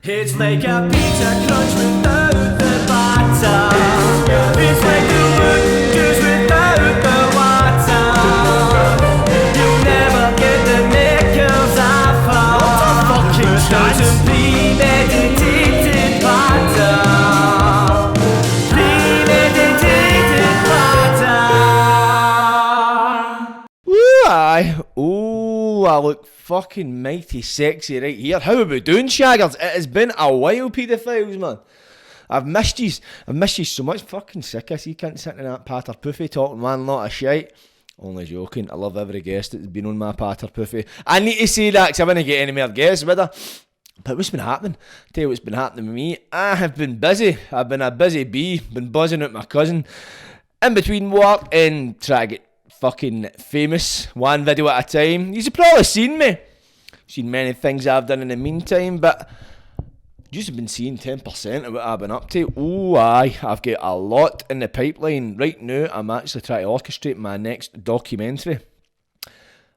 It's like a pizza crunch without the batter. It's like the wood juice without the water. You'll never get the knickers off her. What a fucking chance. Premeditated batter. Premeditated batter. Ooh, aye. Ooh, I look fucking mighty sexy right here. How are we doing, shaggers? It has been a while, paedophiles, man. I've missed you so much. Fucking sick. I see you can't sit in that patter puffy talking one lot of shite. Only joking. I love every guest that's been on my patter puffy. I need to say that because I wouldn't get any more guests with her. But what's been happening? Tell you what's been happening with me. I have been busy. I've been a busy bee. Been buzzing with my cousin. In between work and trying to get fucking famous, one video at a time. You've probably seen me. Seen many things I've done in the meantime, but you've just been seeing 10% of what I've been up to. Oh aye, I've got a lot in the pipeline. Right now, I'm actually trying to orchestrate my next documentary.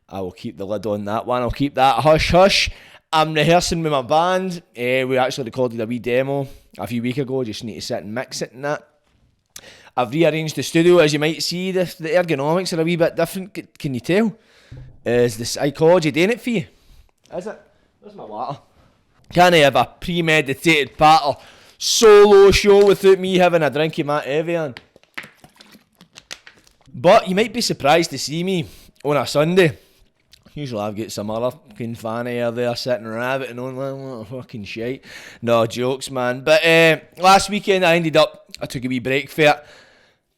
I will keep the lid on that one. I'll keep that hush hush. I'm rehearsing with my band. We actually recorded a wee demo a few weeks ago. Just need to sit and mix it and that. I've rearranged the studio, as you might see. The ergonomics are a wee bit different. Can you tell? Is the psychology doing it for you? Is it? Where's my water? Can't I have a premeditated patter solo show without me having a drink of my Evian? But you might be surprised to see me on a Sunday. Usually I've got some other fucking fanny out there sitting rabbiting on what a fucking shite. No, jokes, man. But last weekend I took a wee break for it.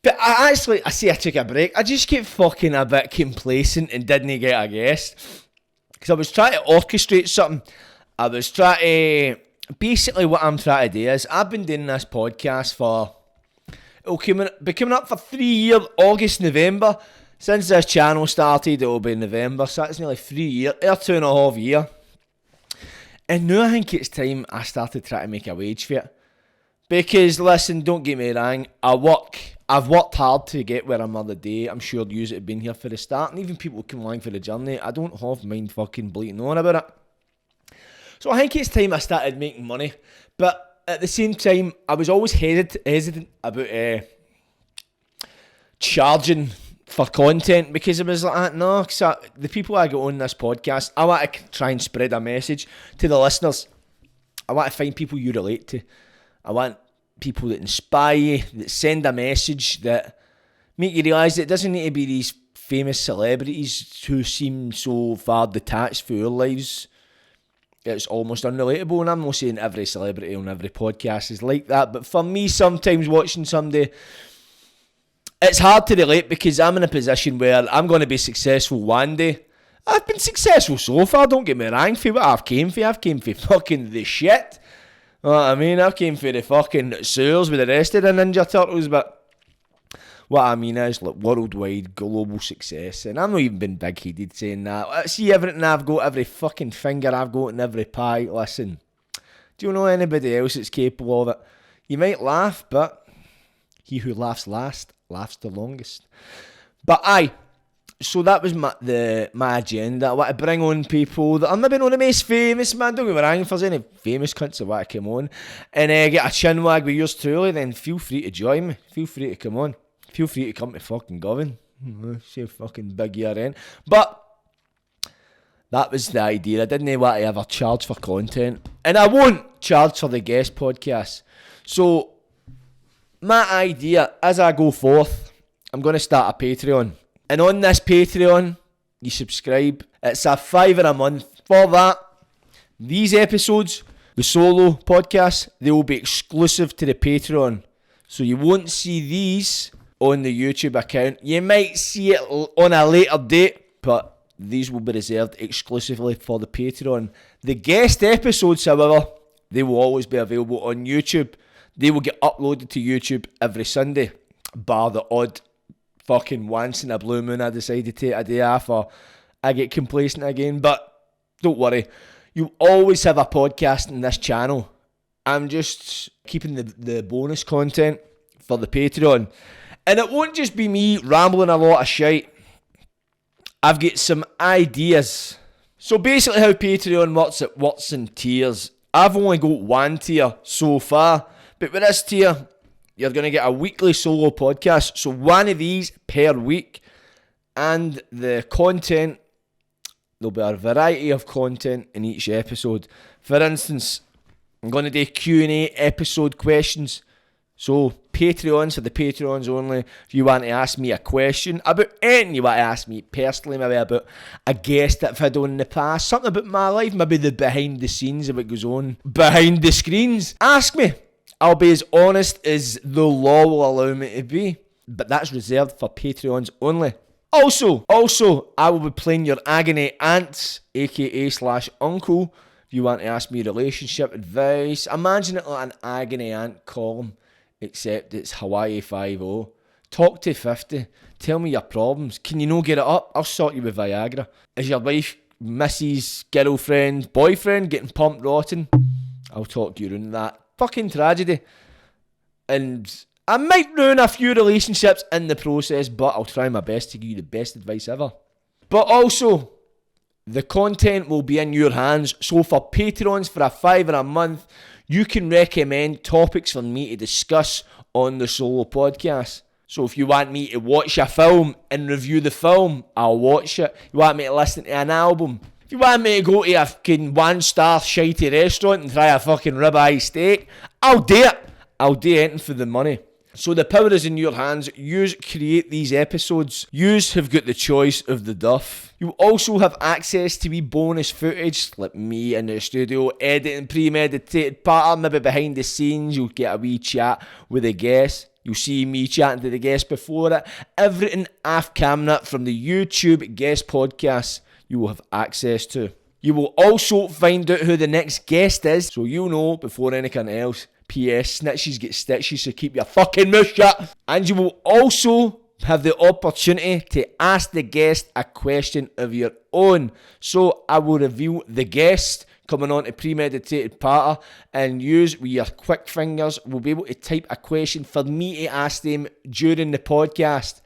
But I say I took a break. I just get fucking a bit complacent and didn't get a guest. Because I was trying to orchestrate something. I was trying to... Basically what I'm trying to do is, I've been doing this podcast for... It'll be coming up for 3 years, August, November. Since this channel started, it'll be November. So that's nearly 3 years, or 2.5 years. And now I think it's time I started trying to make a wage for it. Because, listen, don't get me wrong, I've worked hard to get where I'm at today. I'm sure you have been here for the start, and even people who come along for the journey. I don't have mind fucking bleating on about it. So I think it's time I started making money. But at the same time, I was always hesitant about charging for content, because I was like, no, because the people I get on this podcast, I want to try and spread a message to the listeners. I want to find people you relate to. I want people that inspire you, that send a message, that make you realise that it doesn't need to be these famous celebrities who seem so far detached from our lives. It's almost unrelatable, and I'm not saying every celebrity on every podcast is like that, but for me, sometimes watching somebody, it's hard to relate because I'm in a position where I'm going to be successful one day. I've been successful so far, don't get me wrong, for what I've came for. I've came for fucking the shit. You know what I mean? I've came for the fucking sewers with the rest of the Ninja Turtles, but what I mean is, like, worldwide, global success. And I'm not even been big-headed saying that. See everything I've got, every fucking finger I've got in every pie. Listen, do you know anybody else that's capable of it? You might laugh, but he who laughs last laughs the longest. But aye, so that was my agenda. I want to bring on people that are maybe not the most famous, man. Don't get me wrong, if there's any famous cunts that want to come on and get a chinwag with yours truly, then feel free to join me. Feel free to come on. Feel free to come to fucking Govan. Say fucking big year end. But that was the idea. I didn't want to ever charge for content. And I won't charge for the guest podcast. So my idea, as I go forth, I'm going to start a Patreon. And on this Patreon, you subscribe. It's a $5 a month. For that, these episodes, the solo podcasts, they will be exclusive to the Patreon. So you won't see these on the YouTube account. You might see it on a later date, but these will be reserved exclusively for the Patreon. The guest episodes, however, they will always be available on YouTube. They will get uploaded to YouTube every Sunday, bar the odd fucking once in a blue moon I decide to take a day off or I get complacent again. But don't worry, you always have a podcast in this channel. I'm just keeping the bonus content for the Patreon. And it won't just be me rambling a lot of shite. I've got some ideas. So basically how Patreon works, it works in tiers. I've only got one tier so far, but with this tier, you're going to get a weekly solo podcast. So one of these per week. And the content, there'll be a variety of content in each episode. For instance, I'm going to do Q&A episode questions. So Patreons for the Patreons only. If you want to ask me a question about anything you want to ask me personally, maybe about a guest that I've had on in the past, something about my life, maybe the behind the scenes of what goes on behind the screens, ask me. I'll be as honest as the law will allow me to be. But that's reserved for Patreons only. Also, I will be playing your agony aunt, aka / uncle. If you want to ask me relationship advice, imagine it like an agony aunt column, except it's Hawaii 5-0. Talk to 50. Tell me your problems. Can you not get it up? I'll sort you with Viagra. Is your wife, missus, girlfriend, boyfriend getting pumped rotten? I'll talk you around that. Fucking tragedy. And I might ruin a few relationships in the process, but I'll try my best to give you the best advice ever. But also, the content will be in your hands. So for Patrons, for $5 a month, you can recommend topics for me to discuss on the solo podcast. So if you want me to watch a film and review the film, I'll watch it. You want me to listen to an album? If you want me to go to a fucking 1-star shitey restaurant and try a fucking ribeye steak, I'll do it. I'll do anything for the money. So the power is in your hands. Yous create these episodes. Yous have got the choice of the duff. You also have access to wee bonus footage, like me in the studio editing Premeditated part, maybe behind the scenes. You'll get a wee chat with a guest. You'll see me chatting to the guest before it. Everything off camera from the YouTube guest podcasts you will have access to. You will also find out who the next guest is, so you'll know before anything else. P.S. Snitches get stitches, so keep your fucking mouth shut. And you will also have the opportunity to ask the guest a question of your own. So I will reveal the guest coming on to Premeditated Parter, and use with your quick fingers will be able to type a question for me to ask them during the podcast.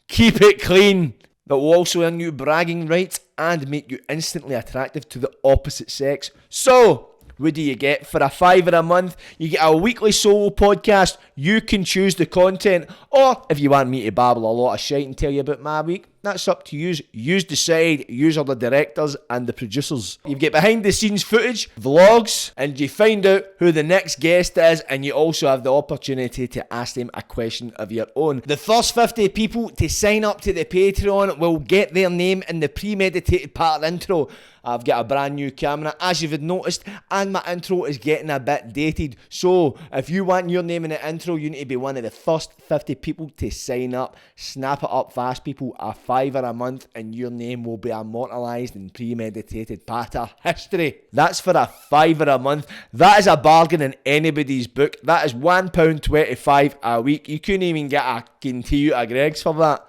Keep it clean. That will also earn you bragging rights and make you instantly attractive to the opposite sex. So, what do you get? For $5 a month, you get a weekly solo podcast. You can choose the content, or if you want me to babble a lot of shite and tell you about my week, that's up to you. You decide. You are the directors and the producers. You get behind the scenes footage, vlogs, and you find out who the next guest is, and you also have the opportunity to ask them a question of your own. The first 50 people to sign up to the Patreon will get their name in the Premeditated part intro. I've got a brand new camera, as you've noticed, and my intro is getting a bit dated. So, if you want your name in the intro, you need to be one of the first 50 people to sign up. Snap it up fast, people. A $5 a month, and your name will be immortalised in Premeditated Patter history. That's for a $5 a month. That is a bargain in anybody's book. That is £1.25 a week. You couldn't even get a Toyota Greggs for that.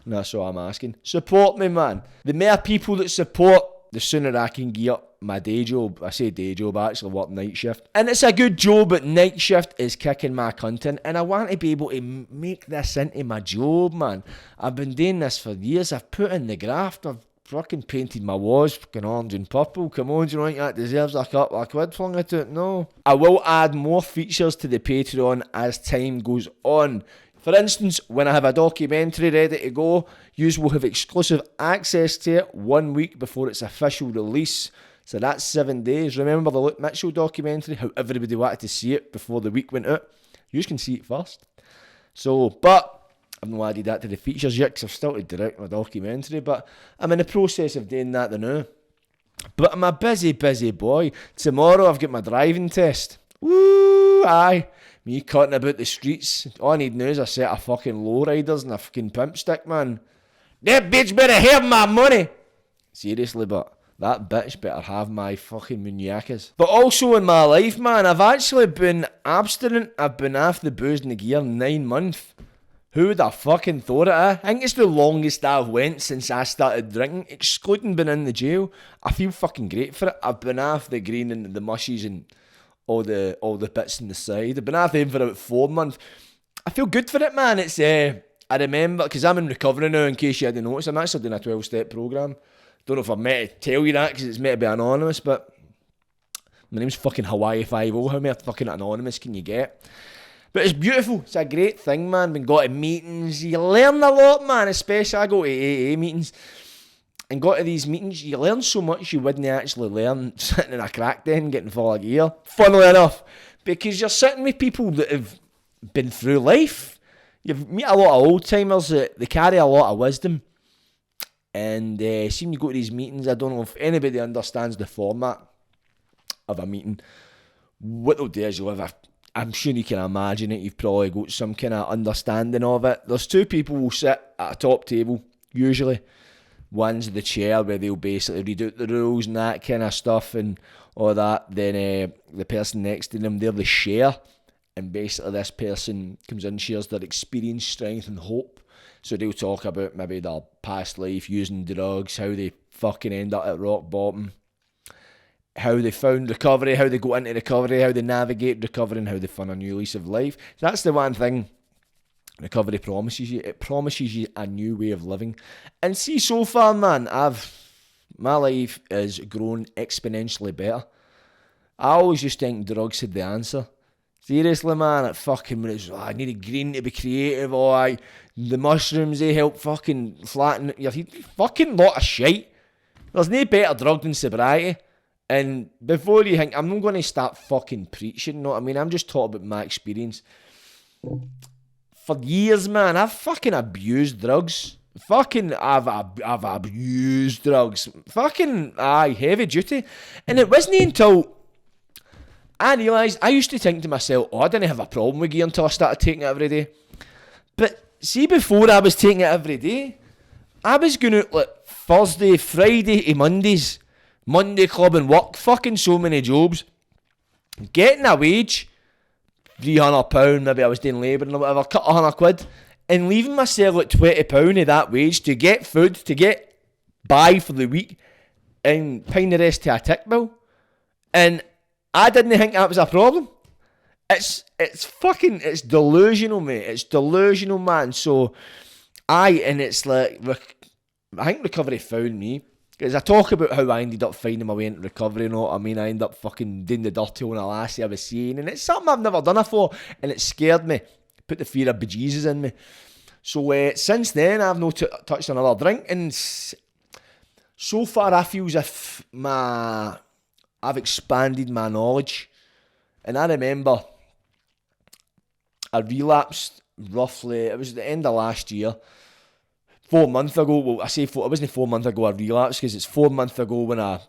And that's all I'm asking. Support me, man. The more people that support, the sooner I can get up my day job. I say day job, I actually work night shift. And it's a good job, but night shift is kicking my cunt in. And I want to be able to make this into my job, man. I've been doing this for years. I've put in the graft. I've fucking painted my walls fucking orange and purple. Come on, do you think that deserves a couple of quid flung at it? No. I will add more features to the Patreon as time goes on. For instance, when I have a documentary ready to go, you will have exclusive access to it 1 week before its official release. So that's 7 days. Remember the Luke Mitchell documentary? How everybody wanted to see it before the week went out? You can see it first. So, but I've not added that to the features yet because I've still to direct my documentary. But I'm in the process of doing that now. But I'm a busy boy. Tomorrow I've got my driving test. Woo, aye. Me cutting about the streets. All I need now is a set of fucking lowriders and a fucking pimp stick, man. That bitch better have my money. Seriously, but that bitch better have my fucking muniakas. But also in my life, man, I've actually been abstinent. I've been off the booze and the gear 9 months. Who would have fucking thought it, I think it's the longest I've went since I started drinking, excluding being in the jail. I feel fucking great for it. I've been off the green and the mushies and all the bits on the side. I've been off them for about 4 months. I feel good for it, man. It's I remember, because I'm in recovery now, in case you hadn't noticed. I'm actually doing a 12-step programme. Don't know if I'm meant to tell you that, because it's meant to be anonymous, but My name's fucking Hawaii 5-0. How many fucking anonymous can you get? But it's beautiful. It's a great thing, man. Been got to meetings. You learn a lot, man. Especially I go to AA meetings. And got to these meetings, you learn so much you wouldn't actually learn sitting in a crack den getting full of gear. Funnily enough. Because you're sitting with people that have been through life. You meet a lot of old timers that they carry a lot of wisdom. And seeing you go to these meetings, I don't know if anybody understands the format of a meeting. What they'll do is you'll have I'm sure you can imagine it, you've probably got some kind of understanding of it. There's two people who sit at a top table, usually. One's the chair where they'll basically read out the rules and that kind of stuff and all that. Then the person next to them, they're the share. And basically this person comes in, shares their experience, strength and hope. So they'll talk about maybe their past life using drugs, how they fucking end up at rock bottom, how they found recovery, how they go into recovery, how they navigate recovery, and how they find a new lease of life. That's the one thing recovery promises you. It promises you a new way of living. And see, so far, man, my life has grown exponentially better. I always used to think drugs had the answer. Seriously, man, it fucking was, I need a green to be creative, the mushrooms, they help fucking flatten your heat. Fucking lot of shite. There's no better drug than sobriety. And before you think, I'm not going to start fucking preaching, you know what I mean? I'm just talking about my experience. For years, man, I've fucking abused drugs. I've abused drugs. Heavy duty. And it wasn't until I realised, I used to think to myself, I didn't have a problem with gear until I started taking it every day. But see, before I was taking it every day, I was going out like Thursday, Friday to Mondays. Monday club and work, fucking so many jobs. Getting a wage, £300, maybe I was doing labouring or whatever, cut £100, and leaving myself like £20 of that wage to get food, to get by for the week, and paying the rest to a tick bill. And I didn't think that was a problem. It's delusional, mate. It's delusional, man. So, and it's like, I think recovery found me. Because I talk about how I ended up finding my way into recovery, you know what I mean? I ended up fucking doing the dirty on a lassie I was seeing, and it's something I've never done before, and it scared me, put the fear of bejesus in me. So since then, I've not touched another drink, and so far I feel as if I've expanded my knowledge. And I remember I relapsed roughly, it was the end of last year, 4 months ago. Well, I say it wasn't 4 months ago I relapsed, because it's 4 months ago when I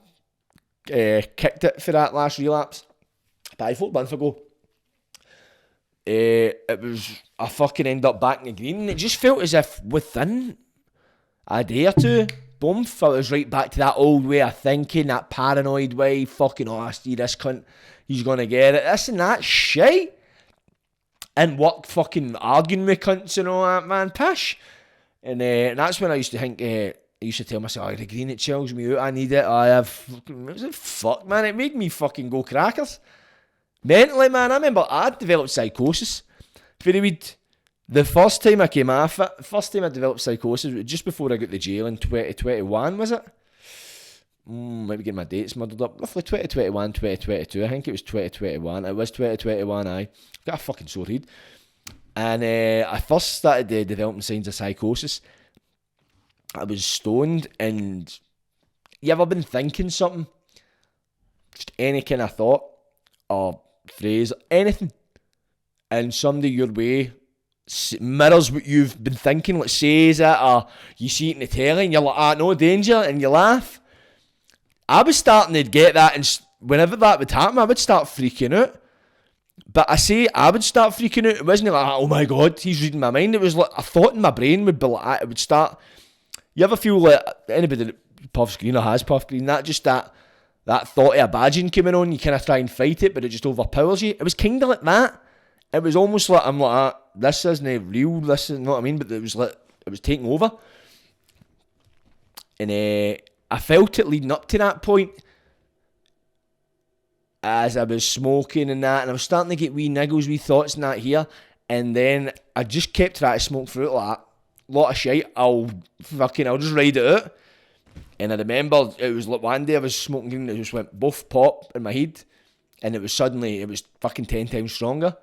kicked it for that last relapse. But 4 months ago, I fucking ended up back in the green, and it just felt as if within a day or two, boom, I was right back to that old way of thinking, that paranoid way, fucking, I see this cunt, he's gonna get it, this and that shit. And work fucking arguing with cunts and all that, man, pish. And that's when I used to think, I used to tell myself, the green, it chills me out, I need it, fuck, man, it made me fucking go crackers. Mentally, man, I remember I developed psychosis for the weed. The first time I came off it, first time I developed psychosis, was just before I got to jail in 2021, was it? Might be getting my dates muddled up. Roughly 2021, 2022, I think it was 2021. It was 2021, aye. Got a fucking sore head. And I first started developing signs of psychosis. I was stoned, and you ever been thinking something? Just any kind of thought or phrase, anything, and somebody your way mirrors what you've been thinking, like says it, or you see it in the telly, and you're like, no danger, and you laugh. I was starting to get that, and whenever that would happen, I would start freaking out. But I would start freaking out. It wasn't like, oh my god, he's reading my mind. It was like a thought in my brain would be like, it would start. You ever feel like anybody that puffs green or has puffed green, that thought of a badging coming on, you kind of try and fight it, but it just overpowers you. It was kind of like that. It was almost like, I'm like, this isn't real, this isn't, you know what I mean? But it was like, it was taking over. And I felt it leading up to that point, as I was smoking and that, and I was starting to get wee niggles, wee thoughts and that here, and then I just kept trying to smoke through it like that. Lot of shite, I'll just ride it out. And I remember it was like one day I was smoking green, it just went both pop in my head, and it was fucking 10 times stronger.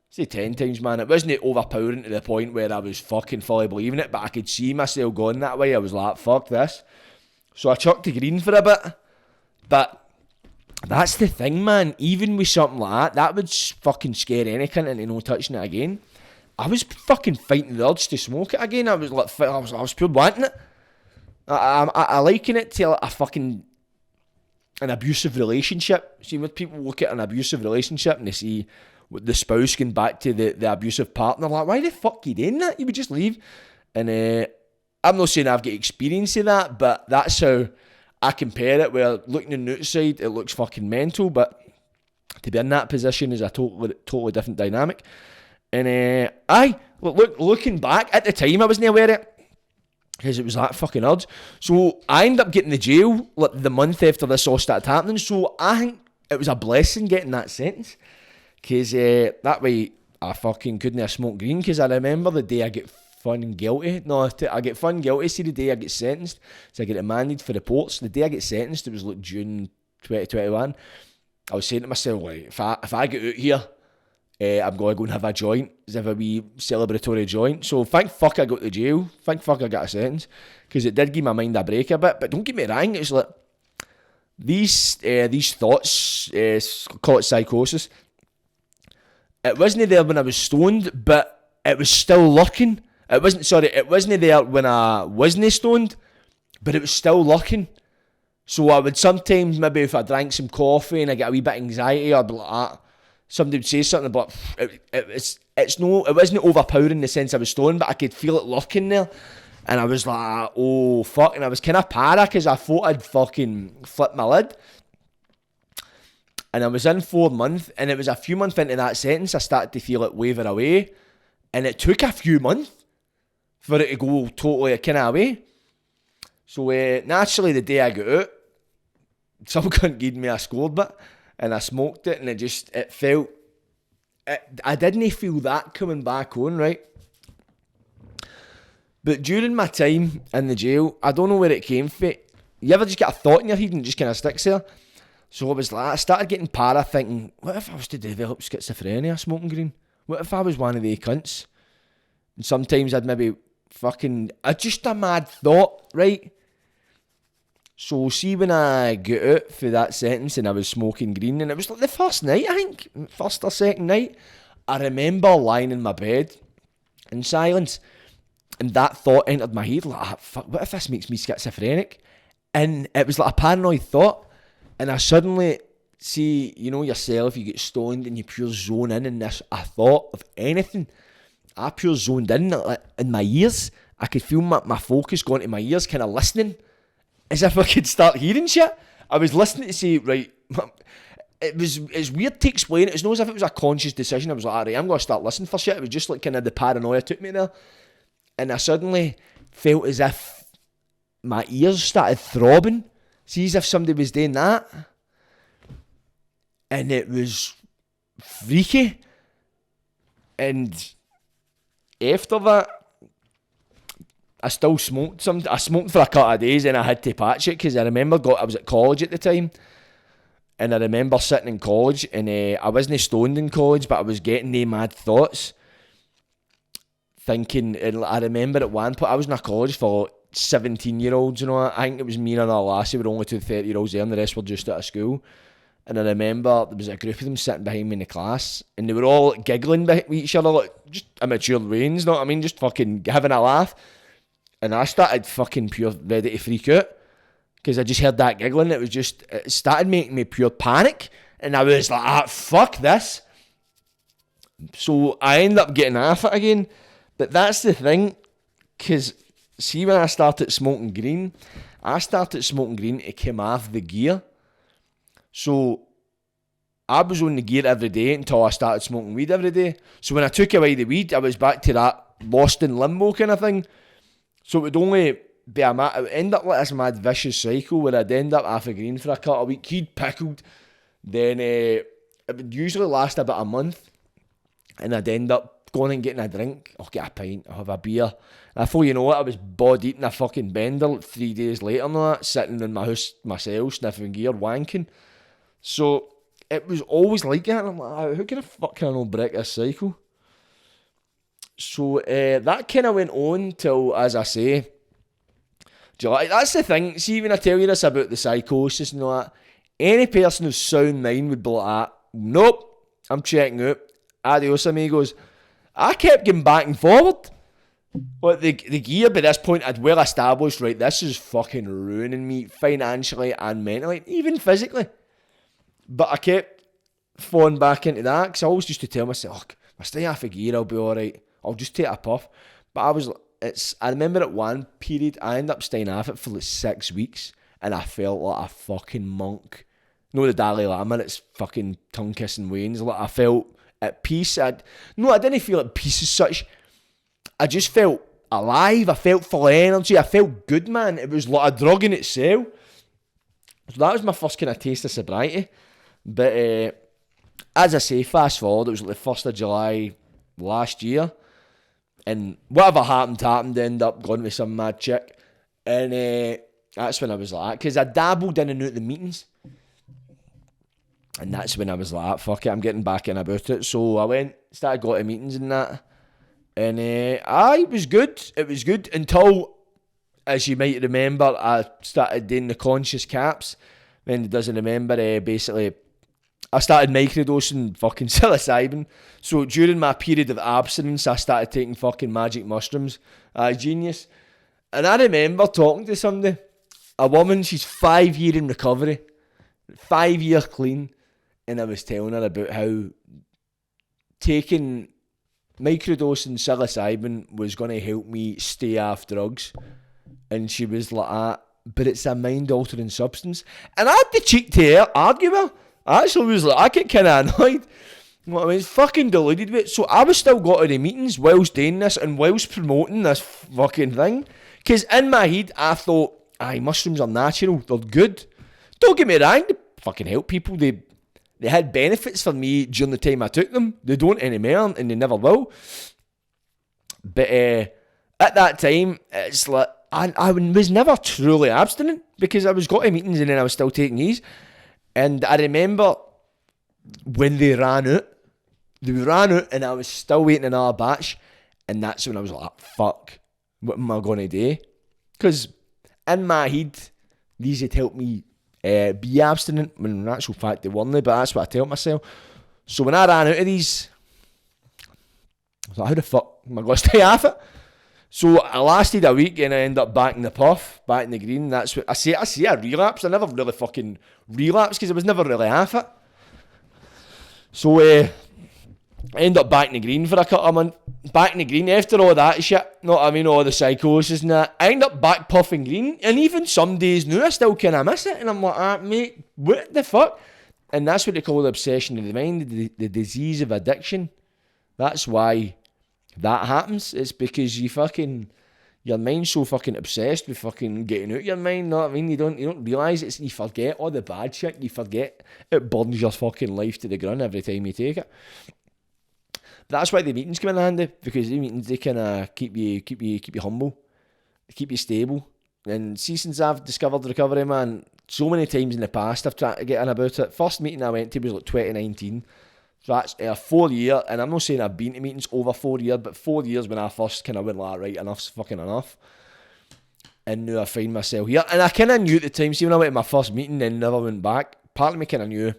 Say 10 times, man. It wasn't overpowering to the point where I was fucking fully believing it, but I could see myself going that way. I was like, fuck this. So I chucked the green for a bit. But that's the thing, man. Even with something like that would fucking scare any cunt into no touching it again. I was fucking fighting the urge to smoke it again. I was like, I was pure wanting it. I liken it to a fucking an abusive relationship. See, when people look at an abusive relationship and they see the spouse going back to the abusive partner, like, why the fuck you doing that? You would just leave. And I'm not saying I've got experience of that, but that's how I compare it. Where looking on the outside, it looks fucking mental, but to be in that position is a totally different dynamic. And looking back at the time, I wasn't aware of it because it was that fucking urge. So I ended up getting the jail like the month after this all started happening. So I think it was a blessing getting that sentence, because that way I fucking couldn't have smoked green. Because I remember the day I get found guilty. No, I get found guilty. See, the day I get sentenced, so I get remanded for reports. The day I get sentenced, it was like June 2021. I was saying to myself, like, if I get out here, I'm going to go and have a joint, as if a wee celebratory joint. So thank fuck I got to jail. Thank fuck I got a sentence, because it did give my mind a break a bit. But don't get me wrong, it's like these thoughts, call it psychosis. It wasn't there when I was stoned, but it was still lurking. It wasn't there when I wasn't stoned, but it was still lurking. So I would sometimes, maybe if I drank some coffee and I get a wee bit of anxiety, I'd be like that. Somebody would say something, but it wasn't overpowering in the sense I was stoned, but I could feel it lurking there. And I was like, oh fuck, and I was kind of para because I thought I'd fucking flipped my lid. And I was in 4 months, and it was a few months into that sentence I started to feel it waver away. And it took a few months for it to go totally kind of away. So naturally, the day I got out, some cunt gave me a scored bit, and I smoked it, and it felt, I didn't feel that coming back on, right? But during my time in the jail, I don't know where it came from. You ever just get a thought in your head and it just kind of sticks there? So I was like, I started getting para thinking, what if I was to develop schizophrenia smoking green? What if I was one of the cunts? And sometimes I'd maybe just a mad thought, right? So see, when I got out for that sentence and I was smoking green, and it was like the first night, I think, first or second night, I remember lying in my bed in silence, and that thought entered my head, like, fuck, what if this makes me schizophrenic? And it was like a paranoid thought. And I suddenly see, you know yourself, you get stoned and you pure zone in this, a thought of anything. I pure zoned in, like, in my ears. I could feel my focus going to my ears, kind of listening, as if I could start hearing shit. I was listening to say, right, it's weird to explain it. It's not as if it was a conscious decision. I was like, alright, I'm going to start listening for shit. It was just like kind of the paranoia took me there. And I suddenly felt as if my ears started throbbing. See, as if somebody was doing that. And it was freaky. And after that, I still smoked some. I smoked for a couple of days and I had to patch it, because I remember I was at college at the time. And I remember sitting in college, and I wasn't stoned in college, but I was getting the mad thoughts. Thinking, and I remember at one point, I was in a college for 17-year-olds, you know. I think it was me and another lassie, we were only 2 30-year-olds there, and the rest were just out of school. And I remember there was a group of them sitting behind me in the class, and they were all giggling with each other, like just immature ways, know what I mean? Just fucking having a laugh. And I started fucking pure ready to freak out, because I just heard that giggling. It started making me pure panic, and I was like, fuck this. So I ended up getting off it again. But that's the thing, because see, when I started smoking green to come off the gear. So I was on the gear every day until I started smoking weed every day. So when I took away the weed, I was back to that lost in limbo kind of thing. So it would only be it would end up like this mad vicious cycle where I'd end up off of green for a couple of weeks, he'd pickled, then it would usually last about a month, and I'd end up going and getting a drink, I'll get a pint, I'll have a beer. And before you know it, I was bod eating a fucking bender like 3 days later and all that, sitting in my house, myself, sniffing gear, wanking. So it was always like that. And I'm like, how can I fucking not break this cycle? So that kind of went on till, as I say, July. That's the thing. See, when I tell you this about the psychosis and all that, any person of sound mind would be like, nope, I'm checking out. Adios, amigos. I kept getting back and forward. But the gear by this point I'd well established, right, this is fucking ruining me financially and mentally, even physically. But I kept falling back into that because I always used to tell myself, if I stay half a gear, I'll be alright. I'll just take a puff. But I remember at one period, I ended up staying off it for like 6 weeks and I felt like a fucking monk. No, the Dalai Lama, it's fucking tongue kissing wanes. Like I felt at peace. I didn't feel at peace as such. I just felt alive. I felt full of energy. I felt good, man. It was like a drug in itself. So that was my first kind of taste of sobriety. But as I say, fast forward, it was like the 1st of July last year. And whatever happened, ended up going with some mad chick. And that's when I was like, because I dabbled in and out the meetings. And that's when I was like, fuck it, I'm getting back in about it. So I started going to meetings and that. And it was good. It was good until, as you might remember, I started doing the conscious caps. When it doesn't remember, basically, I started microdosing fucking psilocybin. So during my period of abstinence, I started taking fucking magic mushrooms. Genius. And I remember talking to somebody, a woman, she's 5 years in recovery, 5 years clean. And I was telling her about how taking microdosing psilocybin was going to help me stay off drugs. And she was like, but it's a mind-altering substance. And I had the cheek to argue with her. I actually was like, I get kind of annoyed. You know what I mean? It's fucking deluded with it. So I was still going to the meetings whilst doing this and whilst promoting this fucking thing. Because in my head, I thought, mushrooms are natural. They're good. Don't get me wrong. They fucking help people. They had benefits for me during the time I took them. They don't anymore, and they never will. But at that time, it's like, I was never truly abstinent because I was going to meetings and then I was still taking these. And I remember when they ran out and I was still waiting another batch. And that's when I was like, fuck, what am I going to do? Because in my head, these had helped me be abstinent, when in actual fact they weren't, but that's what I tell myself. So when I ran out of these, I was like, how the fuck am I going to stay off it? So I lasted a week and I ended up back in the puff, back in the green. That's what I say I relapsed. I never really fucking relapsed because I was never really off it. So I ended up back in the green for a couple of months. Back in the green after all that shit, know what I mean, all the psychosis and that. I ended up back puffing green, and even some days now I still kind of miss it. And I'm like, mate, what the fuck? And that's what they call the obsession of the mind, the disease of addiction. That's why that happens. It's because your mind's so fucking obsessed with fucking getting out your mind, know what I mean? You don't realise it, you forget all the bad shit, you forget it burns your fucking life to the ground every time you take it. But that's why the meetings come in handy, because the meetings, they kind of keep you humble, keep you stable. And see, since I've discovered recovery, man, so many times in the past I've tried to get in about it. First meeting I went to was like 2019. So that's a 4 year, and I'm not saying I've been to meetings over 4 years, but 4 years when I first kind of went like, right, enough's fucking enough. And now I find myself here. And I kind of knew at the time, see when I went to my first meeting and never went back, part of me kind of knew,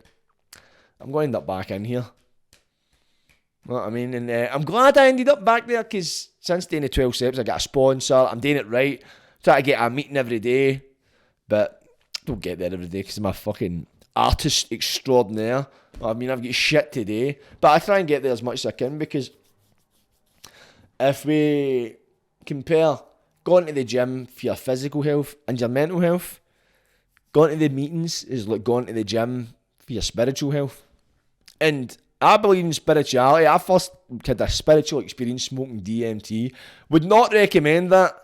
I'm going to end up back in here. You know what I mean? And I'm glad I ended up back there, because since doing the 12 steps, I got a sponsor, I'm doing it right, try to get a meeting every day, but I don't get there every day because I'm a fucking artist extraordinaire. I mean, I've got shit today, but I try and get there as much as I can, because if we compare going to the gym for your physical health and your mental health, going to the meetings is like going to the gym for your spiritual health. And I believe in spirituality. I first had a spiritual experience smoking DMT. Would not recommend that.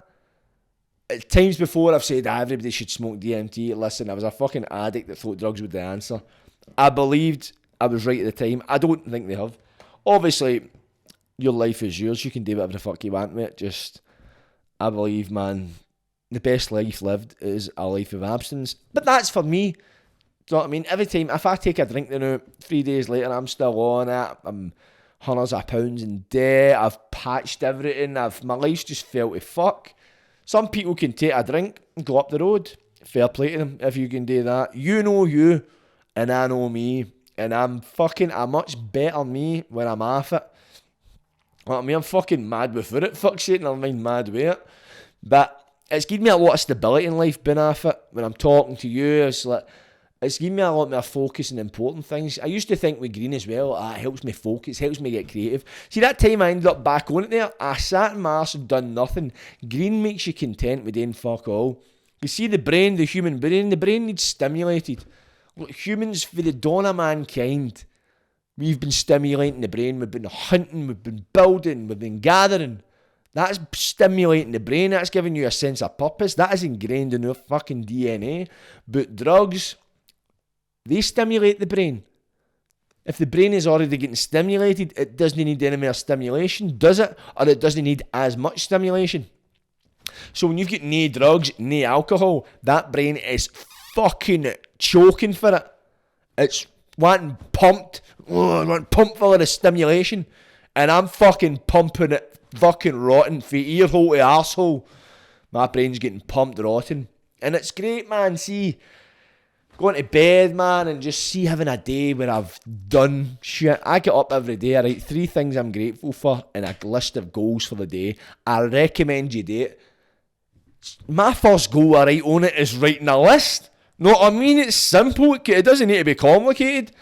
At times before I've said everybody should smoke DMT. Listen, I was a fucking addict that thought drugs were the answer. I believed I was right at the time. I don't think they have. Obviously, your life is yours. You can do whatever the fuck you want with it. Just, I believe, man, the best life lived is a life of abstinence. But that's for me. Do you know what I mean? Every time, if I take a drink now, 3 days later, I'm still on it. I'm hundreds of pounds in debt. I've patched everything. My life's just fell to fuck. Some people can take a drink and go up the road. Fair play to them if you can do that. You know you, and I know me. And I'm fucking a much better me when I'm off it. You know what I mean? I'm fucking mad without it. Fuck's sake, never mind mad with it. But it's given me a lot of stability in life being off it. When I'm talking to you, it's given me a lot more focus on important things. I used to think with green as well, it helps me focus, helps me get creative. See, that time I ended up back on it there, I sat in my arse and done nothing. Green makes you content with doing fuck all. You see the brain, the human brain, the brain needs stimulated. Look, humans, for the dawn of mankind, we've been stimulating the brain, we've been hunting, we've been building, we've been gathering. That's stimulating the brain, that's giving you a sense of purpose, that is ingrained in your fucking DNA. But drugs, they stimulate the brain. If the brain is already getting stimulated, it doesn't need any more stimulation, does it? Or it doesn't need as much stimulation. So when you've got no drugs, no alcohol, that brain is fucking choking for it. It's wanting pumped full of the stimulation. And I'm fucking pumping it fucking rotten from ear hole to arsehole. My brain's getting pumped rotten. And it's great, man. See, going to bed, man, and just having a day where I've done shit. I get up every day, I write 3 things I'm grateful for and a list of goals for the day. I recommend you do it. My first goal I write on it is writing a list. Know what I mean? It's simple. It doesn't need to be complicated.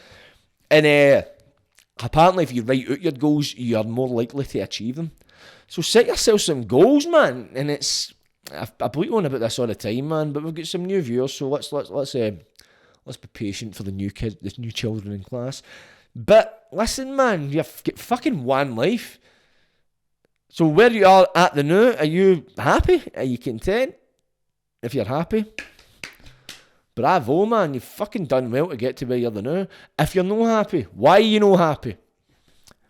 And apparently if you write out your goals, you're more likely to achieve them. So set yourself some goals, man. And I bleat on about this all the time, man, but we've got some new viewers, so let's be patient for the new children in class. But listen, man, you've got fucking one life. So where you are at the now, are you happy? Are you content? If you're happy, bravo, man. You've fucking done well to get to where you're the now. If you're not happy, why are you not happy?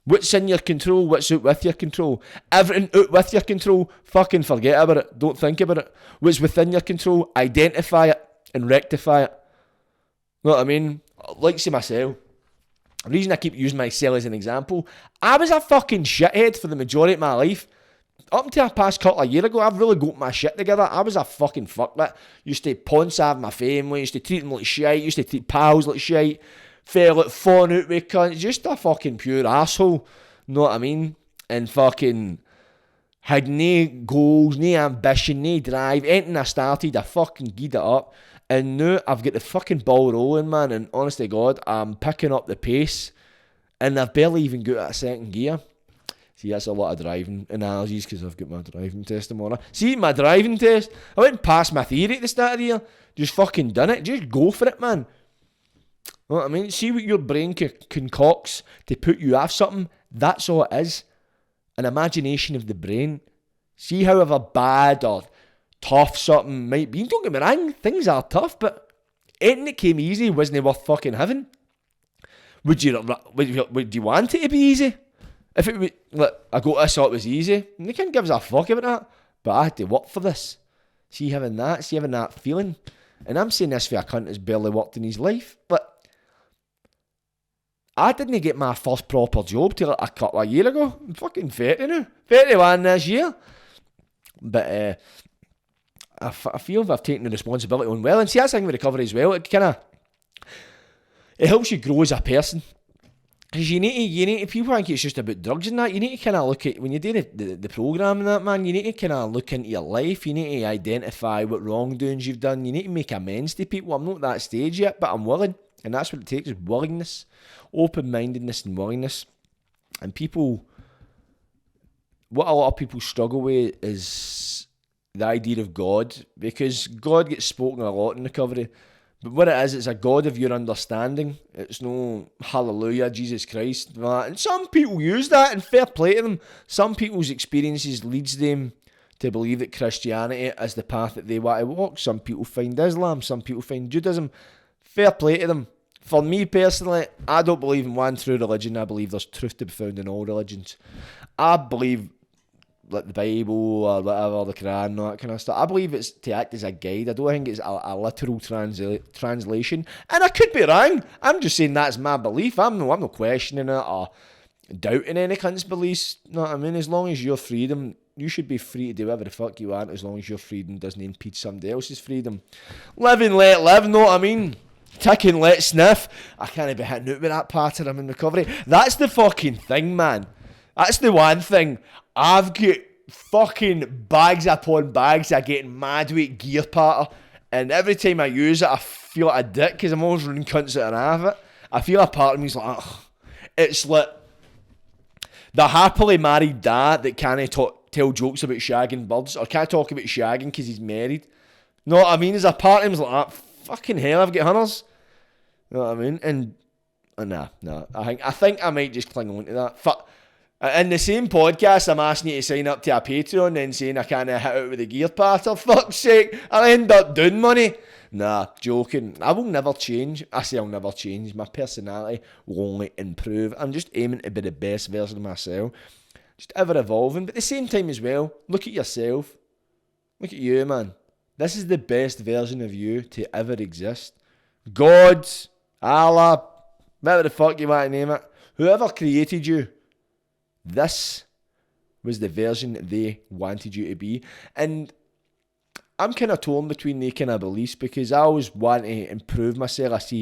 What's in your control? What's out with your control? Everything out with your control, fucking forget about it. Don't think about it. What's within your control, identify it and rectify it. Know what I mean? Like say myself. The reason I keep using myself as an example, I was a fucking shithead for the majority of my life. Up until the past couple of years ago, I've really got my shit together. I was a fucking fucklet. Used to pawn out my family, used to treat them like shite, used to treat pals like shite, fell out, falling out with cunts, just a fucking pure arsehole. Know what I mean? And fucking had no goals, no ambition, no drive. Anything I started, I fucking geared it up. And now I've got the fucking ball rolling, man, and honest to God, I'm picking up the pace, and I've barely even got out of second gear. See, that's a lot of driving analogies, because I've got my driving test tomorrow. See, my driving test, I went past my theory at the start of the year, just fucking done it, just go for it, man. Know what I mean? See what your brain concocts to put you off something, that's all it is. An imagination of the brain. See however bad or tough something might be. Don't get me wrong, things are tough, but anything that came easy wasn't worth fucking having. Would you want it to be easy? If it was, look, I thought it was easy, and they can't give us a fuck about that, but I had to work for this. See having that feeling, and I'm saying this for a cunt that's barely worked in his life, but I didn't get my first proper job till a couple of years ago. I'm fucking 30 now, 31 this year, but I feel I've taken the responsibility on well. And see, that's the thing with recovery as well. It helps you grow as a person. Because you need to, people think it's just about drugs and that. You need to kind of look at, when you do the program and that, man, you need to kind of look into your life. You need to identify what wrongdoings you've done. You need to make amends to people. I'm not at that stage yet, but I'm willing. And that's what it takes, is willingness, open-mindedness and willingness. And what a lot of people struggle with is the idea of God, because God gets spoken a lot in recovery, but what it is, it's a God of your understanding. It's no hallelujah, Jesus Christ, and some people use that, and fair play to them. Some people's experiences leads them to believe that Christianity is the path that they want to walk. Some people find Islam, some people find Judaism. Fair play to them. For me personally, I don't believe in one true religion. I believe there's truth to be found in all religions. I believe like the Bible or whatever, the Quran and all that kind of stuff. I believe it's to act as a guide. I don't think it's a literal translation. And I could be wrong. I'm just saying that's my belief. I'm not questioning it or doubting any cunt's beliefs. You know what I mean? As long as your freedom, you should be free to do whatever the fuck you want, as long as your freedom doesn't impede somebody else's freedom. Live and let live, know what I mean? Tick and let sniff. I can't be hitting out with that pattern. I'm in recovery. That's the fucking thing, man. That's the one thing. I've got fucking bags upon bags of getting mad with gear patter, and every time I use it I feel like a dick because I'm always running cunts out of it. I feel a part of me's like, ugh. It's like the happily married dad that can't tell jokes about shagging birds, or can't talk about shagging because he's married. Know what I mean? There's a part of him's like, fucking hell, I've got hunters. You know what I mean? And nah. I think I might just cling on to that. Fuck. In the same podcast, I'm asking you to sign up to a Patreon, then saying I can't hit out with the gear patter. Fuck's sake, I'll end up doing money. Nah, joking. I will never change. I say I'll never change. My personality will only improve. I'm just aiming to be the best version of myself. Just ever evolving. But at the same time as well, look at yourself. Look at you, man. This is the best version of you to ever exist. God, Allah, whatever the fuck you want to name it. Whoever created you, this was the version that they wanted you to be. And I'm kind of torn between the kind of beliefs because I always want to improve myself.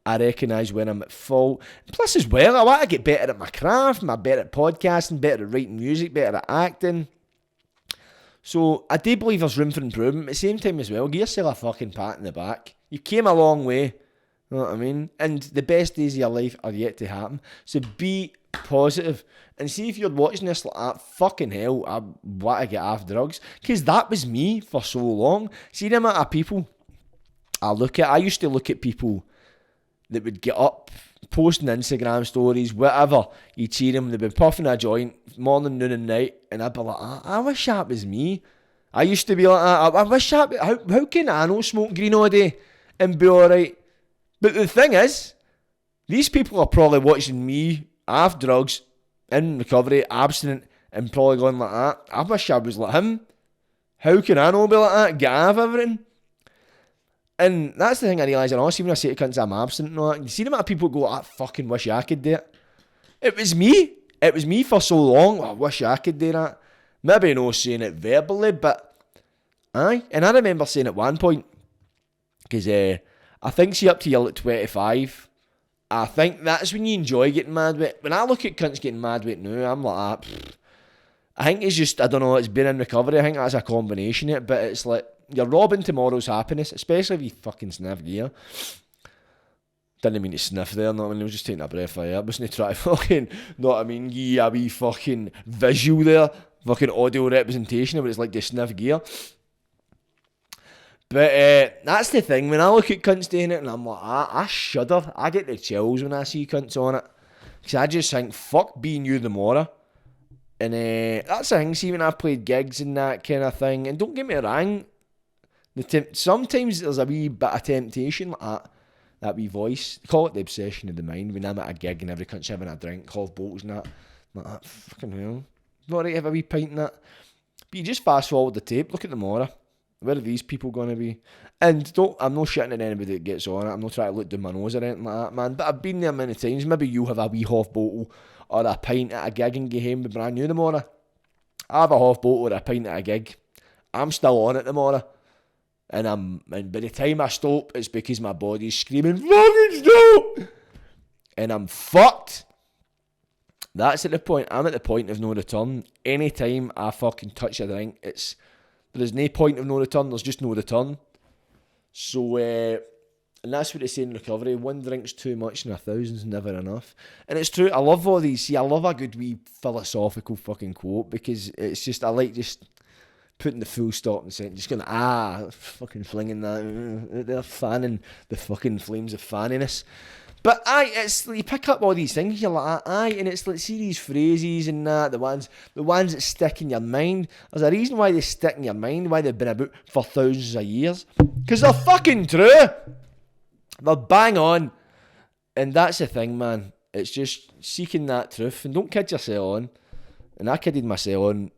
I recognise when I'm at fault. Plus as well, I want to get better at my craft, better at podcasting, better at writing music, better at acting. So I do believe there's room for improvement. At the same time as well, give yourself a fucking pat in the back. You came a long way. You know what I mean? And the best days of your life are yet to happen. So be positive. And see if you're watching this like that, fucking hell, I want to get off drugs. Because that was me for so long. See the amount of people I used to look at people that would get up, posting Instagram stories, whatever. You'd see them, they'd be puffing a joint, morning, noon and night. And I'd be like, I wish that was me. I used to be like that. I wish that, how can I not smoke green all day and be alright? But the thing is, these people are probably watching me off drugs, in recovery, abstinent, and probably going like that. I wish I was like him. How can I not be like that? Get out of everything. And that's the thing I realise, and honestly, when I say to cunts I'm abstinent and all that, you see the amount of people go, I fucking wish I could do it. It was me. It was me for so long. I wish I could do that. Maybe not saying it verbally, but aye. And I remember saying at one point, because I think see up to you're like 25, I think that's when you enjoy getting mad with it. When I look at cunts getting mad with it now, I'm like, I think it's just, I don't know, it's been in recovery. I think that's a combination of it, but it's like, you're robbing tomorrow's happiness, especially if you fucking sniff gear. Didn't mean to sniff there, not when I was just taking a breath of air. I wasn't trying to fucking, know what I mean, a wee fucking visual there, fucking audio representation of what it's like to sniff gear. But that's the thing, when I look at cunts doing it, and I'm like, I shudder. I get the chills when I see cunts on it. Because I just think, fuck being you tomorrow. And that's the thing, see when I've played gigs and that kind of thing, and don't get me wrong, sometimes there's a wee bit of temptation like that wee voice. They call it the obsession of the mind. When I'm at a gig and every cunt's having a drink, half bottles and that, I'm like, fucking hell, not right to have a wee pint and that. But you just fast forward the tape, look at tomorrow. Where are these people going to be? And I'm not shitting at anybody that gets on it. I'm not trying to look down my nose or anything like that, man. But I've been there many times. Maybe you have a wee half bottle or a pint at a gig and get home with brand new tomorrow. I have a half bottle or a pint at a gig. I'm still on it tomorrow. And by the time I stop, it's because my body's screaming, fucking stop! And I'm fucked. That's at the point. I'm at the point of no return. Anytime I fucking touch a drink, there's no point of no return, there's just no return. So, and that's what they say in recovery, one drink's too much and 1,000's never enough. And it's true, I love all these, I love a good wee philosophical fucking quote, because it's just, I like just putting the full stop and saying, just going, fucking flinging that, they're fanning the fucking flames of fanniness. But it's you pick up all these things, you're like, and it's like, see these phrases and that, the ones that stick in your mind. There's a reason why they stick in your mind, why they've been about for thousands of years. Because they're fucking true. They're bang on. And that's the thing, man. It's just seeking that truth. And don't kid yourself on. And I kidded myself on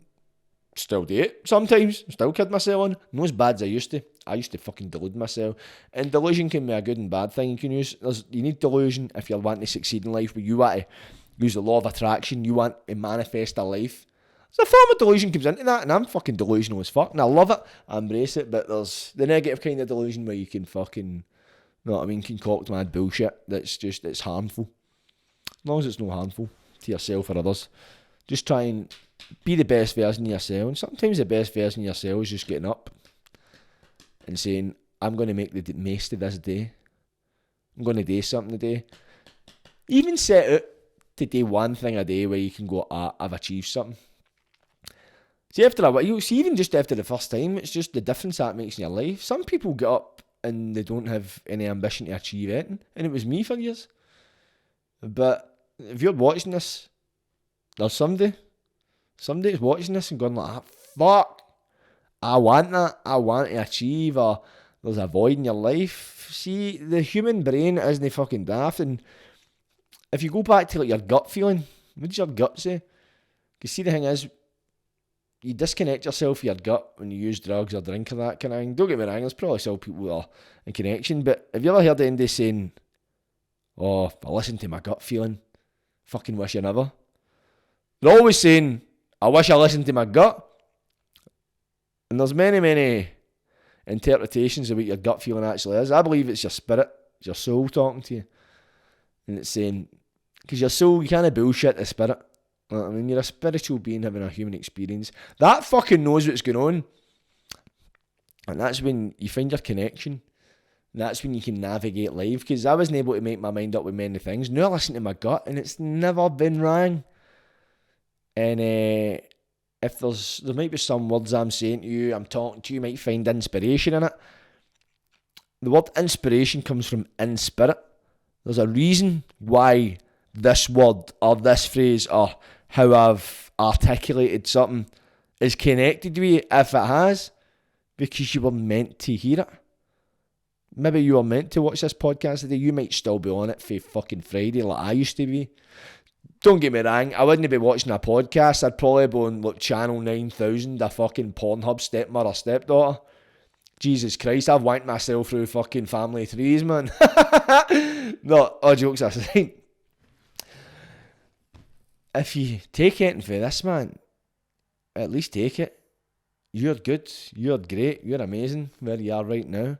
Still do it sometimes. Still kid myself on. Not as bad as I used to. I used to fucking delude myself. And delusion can be a good and bad thing you can use. You need delusion if you're wanting to succeed in life, but you want to use the law of attraction. You want to manifest a life. So a form of delusion comes into that, and I'm fucking delusional as fuck, and I love it. I embrace it, but there's the negative kind of delusion where you can fucking, you know what I mean, concoct mad bullshit it's harmful. As long as it's not harmful to yourself or others. Just try and be the best version of yourself. And sometimes the best version of yourself is just getting up and saying, I'm going to make the most of this day. I'm going to do something today. Even set out to do one thing a day where you can go, I've achieved something. See, after a while, even just after the first time, it's just the difference that makes in your life. Some people get up and they don't have any ambition to achieve anything. And it was me for years. But if you're watching this, there's somebody's watching this and going like, fuck, I want that, I want to achieve, or there's a void in your life. See, the human brain isn't fucking daft, and if you go back to like your gut feeling, what does your gut say? Because see, the thing is, you disconnect yourself from your gut when you use drugs or drink or that kind of thing. Don't get me wrong, there's probably still people that are in connection, but have you ever heard anybody saying, oh, I listen to my gut feeling, fucking wish you never? They're always saying, I wish I listened to my gut. And there's many interpretations of what your gut feeling actually is. I believe it's your spirit, it's your soul talking to you. And it's saying, because your soul, you can't bullshit the spirit. You know what I mean? You're a spiritual being having a human experience. That fucking knows what's going on. And that's when you find your connection. And that's when you can navigate life. Because I wasn't able to make my mind up with many things. Now I listen to my gut and it's never been wrong. And if there might be some words I'm saying to you, I'm talking to you, might find inspiration in it. The word inspiration comes from in spirit. There's a reason why this word or this phrase or how I've articulated something is connected with you if it has, because you were meant to hear it. Maybe you were meant to watch this podcast today. You might still be on it for fucking Friday like I used to be. Don't get me wrong, I wouldn't be watching a podcast. I'd probably be on like channel 9000, a fucking Pornhub stepmother, stepdaughter. Jesus Christ, I've wanked myself through fucking family trees, man. No, all jokes aside. If you take anything for this, man, at least take it. You're good, you're great, you're amazing where you are right now.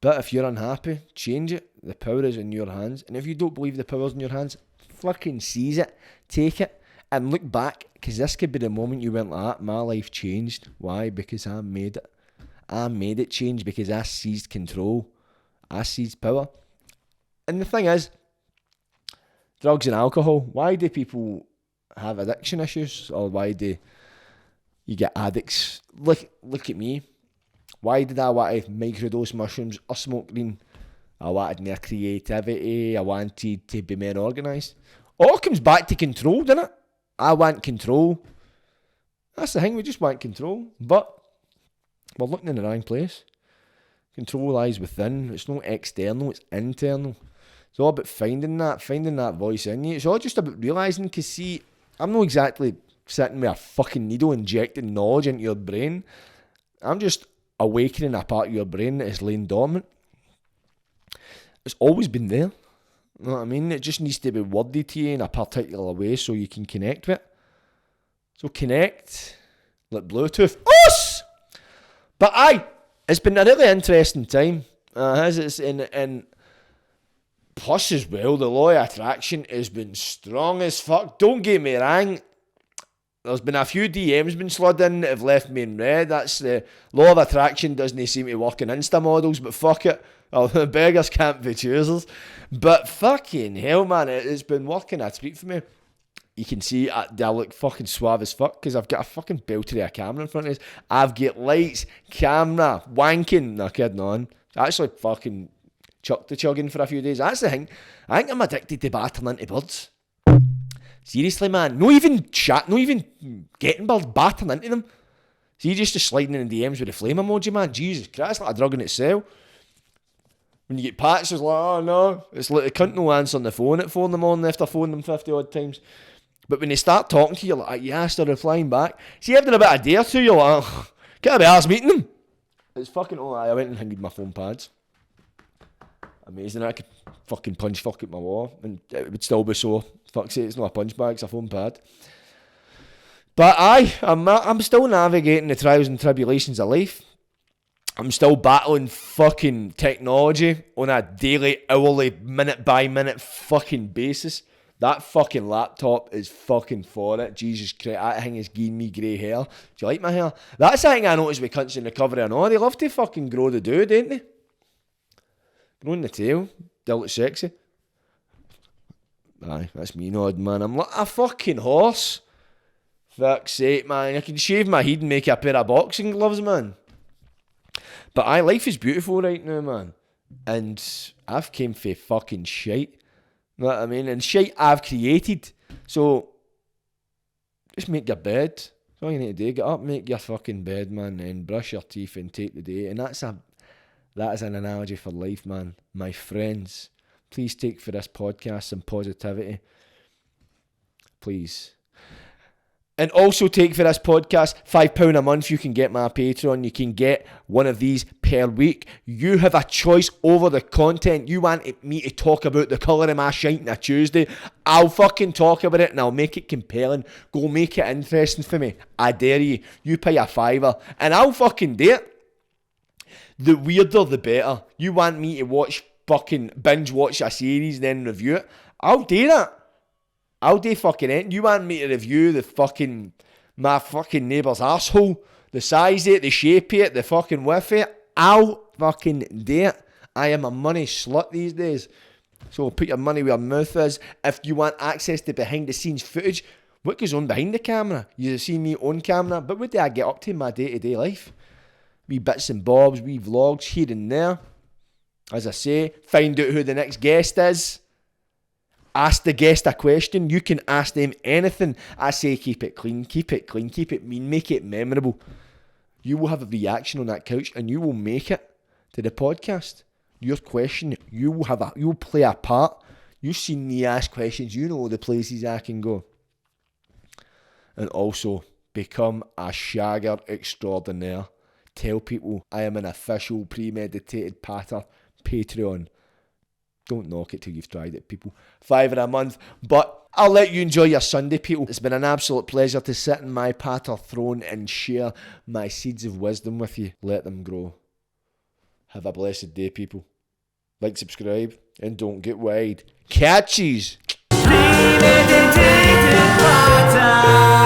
But if you're unhappy, change it. The power is in your hands. And if you don't believe the power's in your hands, fucking seize it, take it, and look back, because this could be the moment you went like that. My life changed. Why? Because I made it. I made it change because I seized control. I seized power. And the thing is, drugs and alcohol, why do people have addiction issues? Or why do you get addicts? Look at me. Why did I want to microdose mushrooms or smoke green? I wanted more creativity. I wanted to be more organised. All comes back to control, doesn't it? I want control. That's the thing, we just want control. But we're looking in the wrong place. Control lies within. It's not external, it's internal. It's all about finding that voice in you. It's all just about realising, because see, I'm not exactly sitting with a fucking needle injecting knowledge into your brain. I'm just awakening a part of your brain that is laying dormant. It's always been there. You know what I mean? It just needs to be worded to you in a particular way so you can connect with it. So connect, like Bluetooth. Us! But aye, it's been a really interesting time. And plus as well, the law of attraction has been strong as fuck. Don't get me wrong. There's been a few DMs been slid in that have left me in red. That's the law of attraction doesn't seem to work in Insta models, but fuck it. Oh, the beggars can't be choosers. But fucking hell, man, it's been working a treat for me. You can see I look fucking suave as fuck because I've got a fucking belter of a camera in front of us. I've got lights, camera, wanking. No, kidding on. Actually fucking chucked the chugging for a few days. That's the thing. I think I'm addicted to battering into birds. Seriously, man. Not even getting birds, battering into them. See, just sliding in the DMs with the flame emoji, man. Jesus Christ, it's like a drug in itself. When you get patched, it's like, oh no. It's like the cunt no answering the phone at 4 in the morning after phoning them 50 odd times. But when they start talking to you, you're like, yes, they're replying back. See, after about a day or two, you're like, oh, can't be arsed meeting them. It's fucking, I went and hanged my phone pads. Amazing. I could fucking punch fuck at my wall and it would still be so. Fuck's sake, it's not a punch bag, it's a phone pad. But I'm still navigating the trials and tribulations of life. I'm still battling fucking technology on a daily, hourly, minute by minute fucking basis. That fucking laptop is fucking for it. Jesus Christ, that thing is giving me grey hair. Do you like my hair? That's the thing I noticed with cunts in recovery and all. They love to fucking grow the dude, don't they? Growing the tail. They look sexy. Aye, that's me nodding, man. I'm like a fucking horse. Fuck's sake, man. I can shave my head and make a pair of boxing gloves, man. But life is beautiful right now, man. And I've came for fucking shite. You know what I mean? And shite I've created. So, just make your bed. That's all you need to do. Get up, make your fucking bed, man, and brush your teeth and take the day. And that is an analogy for life, man. My friends, please take for this podcast some positivity. Please. And also take for this podcast, £5 a month, you can get my Patreon. You can get one of these per week. You have a choice over the content. You want me to talk about the colour of my shite on a Tuesday, I'll fucking talk about it and I'll make it compelling. Go make it interesting for me. I dare you. You pay a £5 and I'll fucking do it. The weirder the better. You want me to binge watch a series then review it, I'll do that. I'll do fucking it. You want me to review my fucking neighbour's arsehole, the size of it, the shape of it, the fucking width of it, I'll fucking do it. I am a money slut these days. So put your money where your mouth is. If you want access to behind the scenes footage, what goes on behind the camera? You see me on camera, but what do I get up to in my day-to-day life? Wee bits and bobs, wee vlogs here and there. As I say, find out who the next guest is. Ask the guest a question. You can ask them anything. I say keep it clean, keep it clean, keep it mean, make it memorable. You will have a reaction on that couch and you will make it to the podcast. Your question, you will play a part. You've seen me ask questions, you know the places I can go. And also, become a shagger extraordinaire. Tell people I am an official Premeditated Patter Patreon. Don't knock it till you've tried it, people. £5 a month. But I'll let you enjoy your Sunday, people. It's been an absolute pleasure to sit in my patter throne and share my seeds of wisdom with you. Let them grow. Have a blessed day, people. Like, subscribe, and don't get wide. Catchies! Premeditated patter.